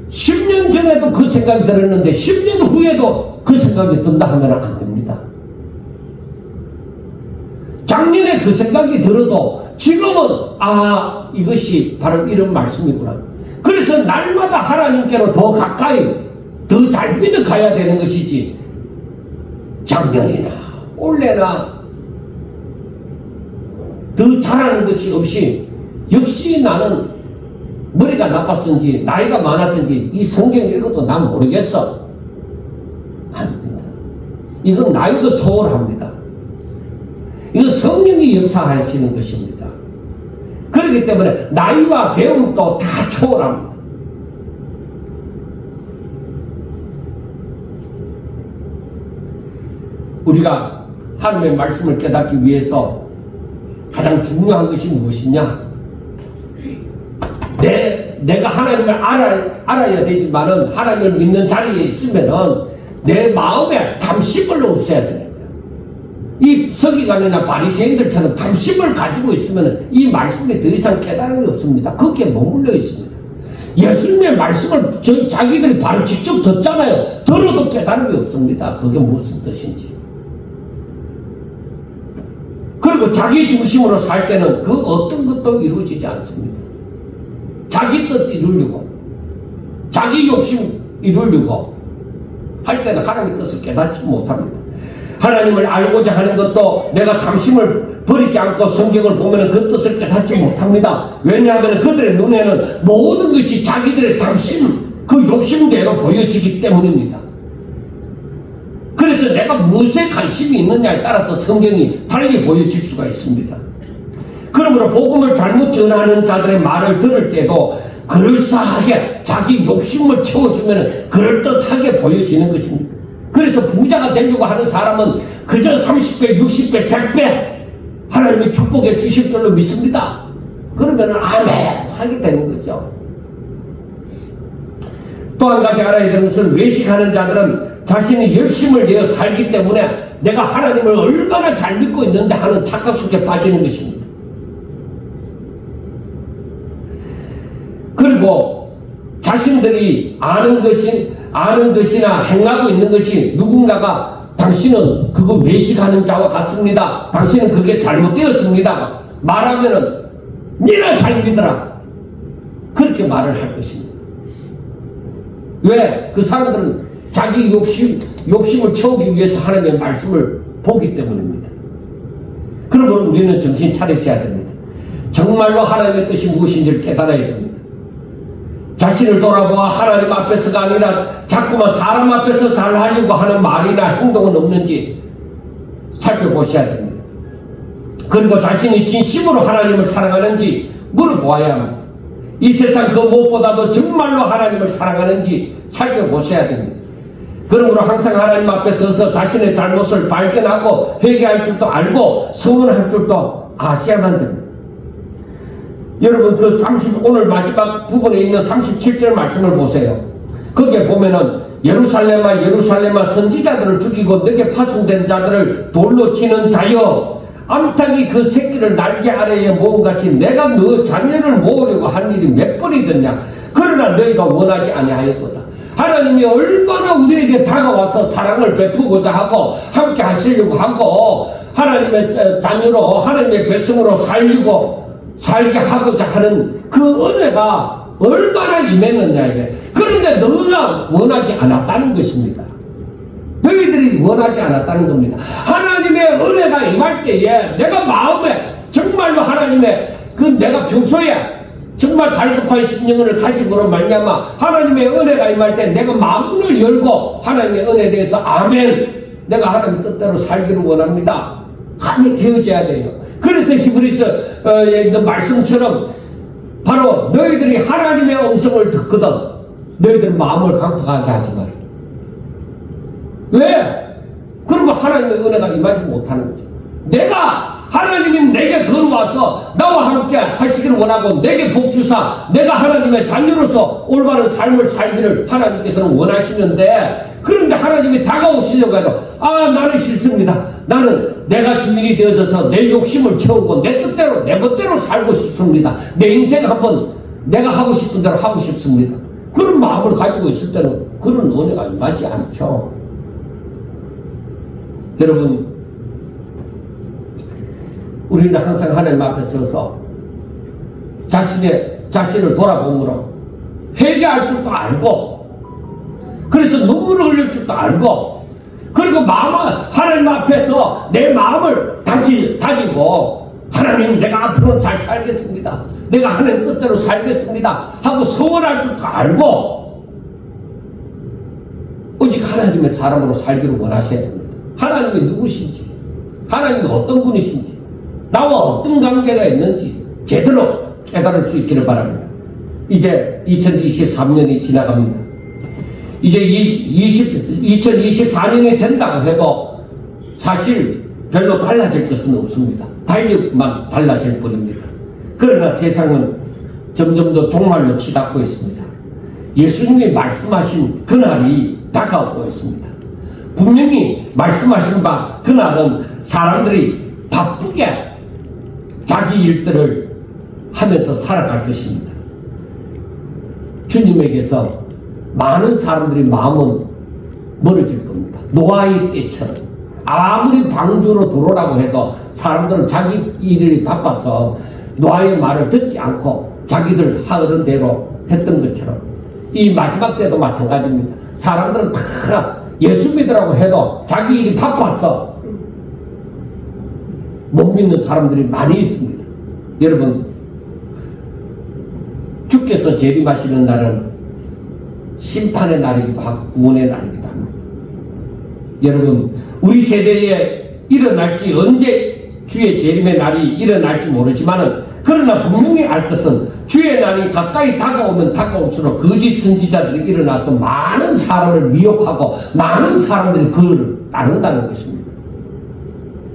10년 전에도 그 생각이 들었는데 10년 후에도 그 생각이 든다 하면 안 됩니다. 작년에 그 생각이 들어도 지금은 이것이 바로 이런 말씀이구나. 그래서 날마다 하나님께로 더 가까이 더 잘 믿어 가야 되는 것이지, 작년이나 올해나 더 잘하는 것이 없이 역시 나는 머리가 나빴은지 나이가 많았은지 이 성경 읽어도 난 모르겠어. 아닙니다. 이건 나이도 초월합니다. 이건 성령이 역사하시는 것입니다. 그렇기 때문에 나이와 배움도 다 초월합니다. 우리가 하나님의 말씀을 깨닫기 위해서 가장 중요한 것이 무엇이냐? 내가 하나님을 알아야 되지만은, 하나님을 믿는 자리에 있으면은 내 마음에 탐심을 없애야 되는 거예요. 이 서기관이나 바리새인들처럼 탐심을 가지고 있으면은 이 말씀에 더 이상 깨달음이 없습니다. 거기에 머물러 있습니다. 예수님의 말씀을 자기들이 바로 직접 듣잖아요. 들어도 깨달음이 없습니다. 그게 무슨 뜻인지. 그리고 자기 중심으로 살 때는 그 어떤 것도 이루어지지 않습니다. 자기 뜻 이루려고, 자기 욕심 이루려고 할 때는 하나님의 뜻을 깨닫지 못합니다. 하나님을 알고자 하는 것도 내가 탐심을 버리지 않고 성경을 보면 그 뜻을 깨닫지 못합니다. 왜냐하면 그들의 눈에는 모든 것이 자기들의 탐심, 그 욕심대로 보여지기 때문입니다. 그래서 내가 무엇에 관심이 있느냐에 따라서 성경이 달리 보여질 수가 있습니다. 그러므로 복음을 잘못 전하는 자들의 말을 들을 때도 그럴싸하게 자기 욕심을 채워주면 그럴듯하게 보여지는 것입니다. 그래서 부자가 되려고 하는 사람은 그저 30배, 60배, 100배 하나님이 축복해 주실 줄로 믿습니다. 그러면 아멘 하게 되는 거죠. 또 한 가지 알아야 되는 것은, 외식하는 자들은 자신이 열심을 내어 살기 때문에 내가 하나님을 얼마나 잘 믿고 있는데 하는 착각 속에 빠지는 것입니다. 그리고 자신들이 아는 것이나 행하고 있는 것이 누군가가 당신은 그거 외식하는 자와 같습니다, 당신은 그게 잘못되었습니다 말하면은 니나 잘 믿어라, 그렇게 말을 할 것입니다. 왜? 그 사람들은 자기 욕심을 채우기 위해서 하나님의 말씀을 보기 때문입니다. 그러므로 우리는 정신 차리셔야 됩니다. 정말로 하나님의 뜻이 무엇인지를 깨달아야 됩니다. 자신을 돌아보아 하나님 앞에서가 아니라 자꾸만 사람 앞에서 잘하려고 하는 말이나 행동은 없는지 살펴보셔야 됩니다. 그리고 자신이 진심으로 하나님을 사랑하는지 물어보아야 합니다. 이 세상 그 무엇보다도 정말로 하나님을 사랑하는지 살펴보셔야 됩니다. 그러므로 항상 하나님 앞에 서서 자신의 잘못을 발견하고 회개할 줄도 알고 서문할 줄도 아셔야만 됩니다. 여러분, 오늘 마지막 부분에 있는 37절 말씀을 보세요. 거기에 보면은 예루살렘아 예루살렘아 선지자들을 죽이고 내게 파송된 자들을 돌로 치는 자여, 암탉이 그 새끼를 날개 아래에 모음같이 내가 너 자녀를 모으려고 한 일이 몇 번이더냐. 그러나 너희가 원하지 아니하였도다. 하나님이 얼마나 우리에게 다가와서 사랑을 베푸고자 하고 함께 하시려고 하고 하나님의 자녀로 하나님의 백성으로 살게 하고자 하는 그 은혜가 얼마나 임했느냐 이게. 그런데 너희가 원하지 않았다는 것입니다. 너희들이 원하지 않았다는 겁니다. 하나님의 은혜가 임할 때에 내가 마음에 정말로 하나님의 내가 평소에 정말 다리급한 심령을 가지고는 말미암아 하나님의 은혜가 임할 때 내가 마음을 열고 하나님의 은혜에 대해서 아멘, 내가 하나님의 뜻대로 살기를 원합니다 함이 되어져야 돼요. 그래서 히브리서에 있는 말씀처럼 바로 너희들이 하나님의 음성을 듣거든 너희들 마음을 강팍하게 하지 마라. 왜? 그러면 하나님의 은혜가 임하지 못하는 거죠. 내가 하나님이 내게 들어와서 나와 함께 하시기를 원하고 내게 복주사 내가 하나님의 자녀로서 올바른 삶을 살기를 하나님께서는 원하시는데, 그런데 하나님이 다가오시려고 해도 나는 싫습니다. 나는 내가 주인이 되어져서 내 욕심을 채우고 내 뜻대로 내 멋대로 살고 싶습니다. 내 인생 한번 내가 하고 싶은 대로 하고 싶습니다. 그런 마음을 가지고 있을 때는 그런 은혜가 맞지 않죠. 여러분, 우리는 항상 하나님 앞에 서서 자신을 돌아보므로 회개할 줄도 알고, 그래서 눈물을 흘릴 줄도 알고, 그리고 하나님 앞에서 내 마음을 다지고, 하나님, 내가 앞으로는 잘 살겠습니다. 내가 하나님 뜻대로 살겠습니다 하고 서원할 줄도 알고, 오직 하나님의 사람으로 살기를 원하셔야 됩니다. 하나님이 누구신지, 하나님이 어떤 분이신지, 나와 어떤 관계가 있는지 제대로 깨달을 수 있기를 바랍니다. 이제 2023년이 지나갑니다. 이제 2024년이 된다고 해도 사실 별로 달라질 것은 없습니다. 달력만 달라질 뿐입니다. 그러나 세상은 점점 더 종말로 치닫고 있습니다. 예수님이 말씀하신 그날이 다가오고 있습니다. 분명히 말씀하신 바 그날은 사람들이 바쁘게 자기 일들을 하면서 살아갈 것입니다. 주님에게서 많은 사람들이 마음은 멀어질 겁니다. 노아의 때처럼 아무리 방주로 들어오라고 해도 사람들은 자기 일이 바빠서 노아의 말을 듣지 않고 자기들 하던 대로 했던 것처럼 이 마지막 때도 마찬가지입니다. 사람들은 다 예수 믿으라고 해도 자기 일이 바빠서 못 믿는 사람들이 많이 있습니다. 여러분, 주께서 재림하시는 날은 심판의 날이기도 하고 구원의 날이기도 합니다. 여러분, 우리 세대에 일어날지, 언제 주의 재림의 날이 일어날지 모르지만은, 그러나 분명히 알 것은 주의 날이 가까이 다가오면 다가올수록 거짓 선지자들이 일어나서 많은 사람을 미혹하고 많은 사람들이 그를 따른다는 것입니다.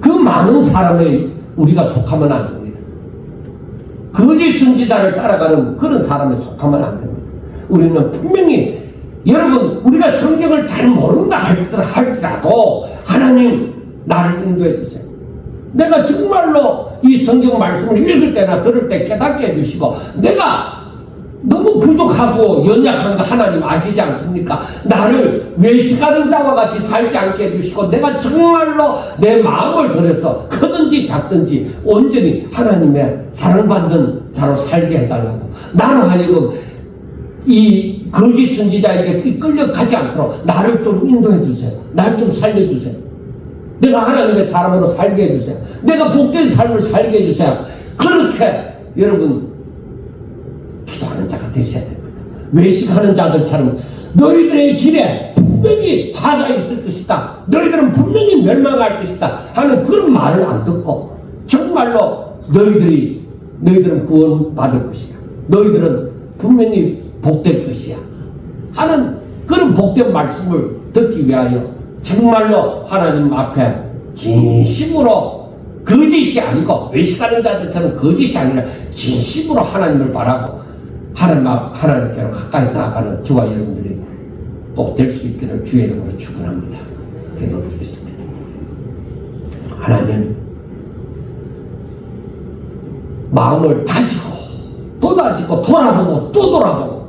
그 많은 사람에 우리가 속하면 안 됩니다. 거짓 선지자를 따라가는 그런 사람에 속하면 안 됩니다. 우리는 분명히, 여러분, 우리가 성경을 잘 모른다 할지라도 하나님, 나를 인도해 주세요. 내가 정말로 이 성경 말씀을 읽을 때나 들을 때 깨닫게 해주시고, 내가 너무 부족하고 연약한 거 하나님 아시지 않습니까? 나를 외식하는 자와 같이 살지 않게 해주시고, 내가 정말로 내 마음을 들여서 크든지 작든지 온전히 하나님의 사랑받는 자로 살게 해달라고, 나로 하여금 이 거짓 선지자에게 끌려가지 않도록 나를 좀 인도해 주세요. 날 좀 살려주세요. 내가 하나님의 사람으로 살게 해주세요. 내가 복된 삶을 살게 해주세요. 그렇게 여러분 기도하는 자가 되셔야 됩니다. 외식하는 자들처럼 너희들의 길에 분명히 화가 있을 것이다, 너희들은 분명히 멸망할 것이다 하는 그런 말을 안 듣고, 정말로 너희들은 구원받을 것이야, 너희들은 분명히 복될 것이야 하는 그런 복된 말씀을 듣기 위하여 정말로 하나님 앞에 진심으로, 거짓이 아니고 외식하는 자들처럼 거짓이 아니라 진심으로 하나님을 바라고 하나님께로 가까이 나아가는 저와 여러분들이 꼭 될 수 있기를 주의 이름으로 축원합니다. 기도드리겠습니다. 하나님, 마음을 다지고 또 다지고 돌아보고 또 돌아보고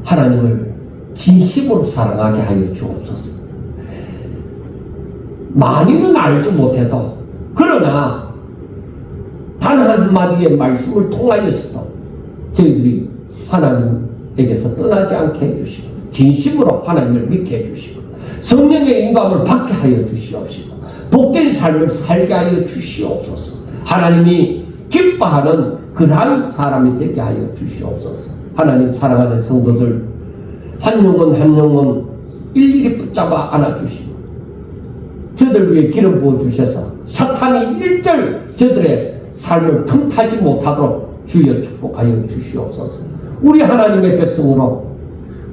하나님을 진심으로 사랑하게 하여 주옵소서. 많이는 알지 못해도, 그러나 단 한마디의 말씀을 통하여서도 저희들이 하나님에게서 떠나지 않게 해주시고, 진심으로 하나님을 믿게 해주시고, 성령의 인감을 받게 하여 주시옵시고, 복된 삶을 살게 하여 주시옵소서. 하나님이 기뻐하는 그러한 사람이 되게 하여 주시옵소서. 하나님, 사랑하는 성도들 한 영혼 일일이 붙잡아 안아주시고, 저들 위해 기름 부어주셔서 사탄이 일절 저들의 삶을 틈타지 못하도록 주여 축복하여 주시옵소서. 우리 하나님의 백성으로,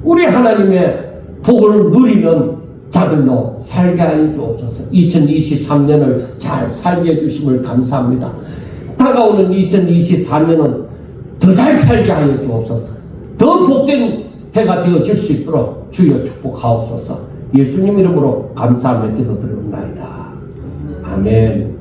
우리 하나님의 복을 누리는 자들로 살게 하여 주옵소서. 2023년을 잘 살게 해주심을 감사합니다. 다가오는 2024년은 더 잘 살게 하여 주옵소서. 더 복된 해가 되어질 수 있도록 주여 축복하옵소서. 예수님 이름으로 감사하며 기도드립니다. 아멘.